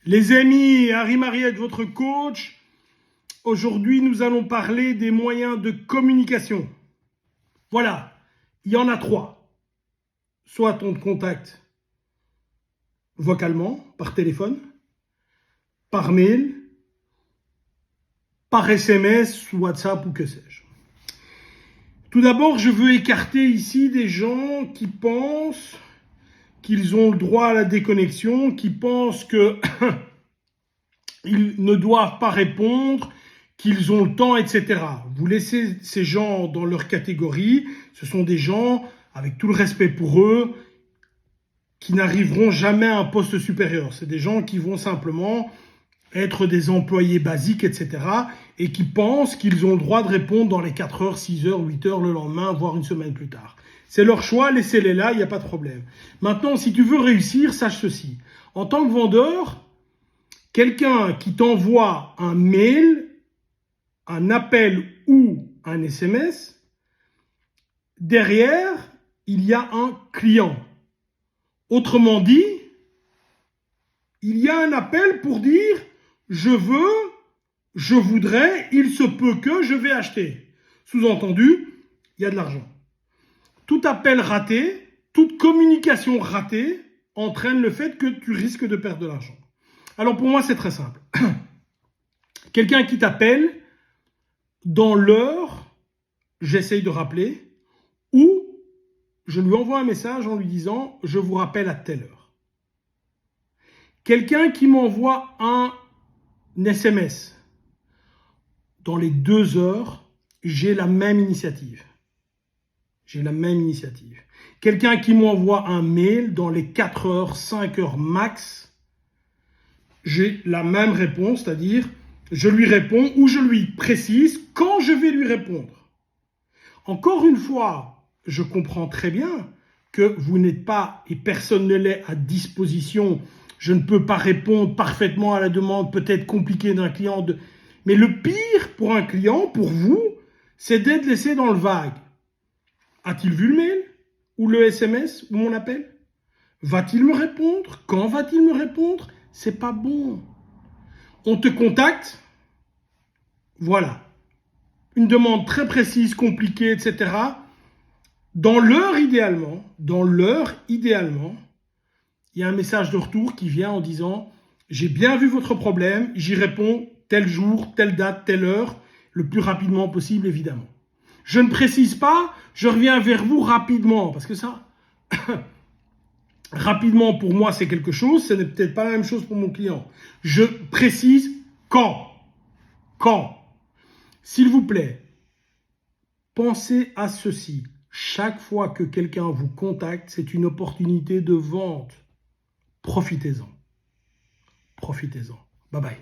Les amis, Harry Mariette, votre coach. Aujourd'hui, nous allons parler des moyens de communication. Voilà, il y en a 3. Soit on te contacte vocalement, par téléphone, par mail, par SMS, WhatsApp ou que sais-je. Tout d'abord, je veux écarter ici des gens qui pensent qu'ils ont le droit à la déconnexion, qui pensent qu'ils ne doivent pas répondre, qu'ils ont le temps, etc. Vous laissez ces gens dans leur catégorie. Ce sont des gens, avec tout le respect pour eux, qui n'arriveront jamais à un poste supérieur. C'est des gens qui vont simplement être des employés basiques, etc. et qui pensent qu'ils ont le droit de répondre dans les 4 heures, 6 heures, 8 heures le lendemain, voire une semaine plus tard. C'est leur choix, laissez-les là, il n'y a pas de problème. Maintenant, si tu veux réussir, sache ceci. En tant que vendeur, quelqu'un qui t'envoie un mail, un appel ou un SMS, derrière, il y a un client. Autrement dit, il y a un appel pour dire « je veux, je voudrais, il se peut que je vais acheter ». Sous-entendu, il y a de l'argent. Tout appel raté, toute communication ratée entraîne le fait que tu risques de perdre de l'argent. Alors pour moi, c'est très simple. Quelqu'un qui t'appelle, dans l'heure, j'essaye de rappeler, ou je lui envoie un message en lui disant « je vous rappelle à telle heure ». Quelqu'un qui m'envoie un SMS, dans les 2 heures, j'ai la même initiative. Quelqu'un qui m'envoie un mail, dans les 4 heures, 5 heures max, j'ai la même réponse, c'est-à-dire je lui réponds ou je lui précise quand je vais lui répondre. Encore une fois, je comprends très bien que vous n'êtes pas, et personne ne l'est, à disposition. Je ne peux pas répondre parfaitement à la demande peut-être compliquée d'un client. Mais le pire pour un client, pour vous, c'est d'être laissé dans le vague. A-t-il vu le mail ou le SMS ou mon appel? Va-t-il me répondre? Quand va-t-il me répondre? C'est pas bon. On te contacte, voilà. Une demande très précise, compliquée, etc. Dans l'heure idéalement, il y a un message de retour qui vient en disant « j'ai bien vu votre problème, j'y réponds tel jour, telle date, telle heure, le plus rapidement possible évidemment. » Je ne précise pas, je reviens vers vous rapidement, parce que ça, rapidement pour moi c'est quelque chose, ce n'est peut-être pas la même chose pour mon client. Je précise quand. S'il vous plaît, pensez à ceci. Chaque fois que quelqu'un vous contacte, c'est une opportunité de vente. Profitez-en. Bye bye.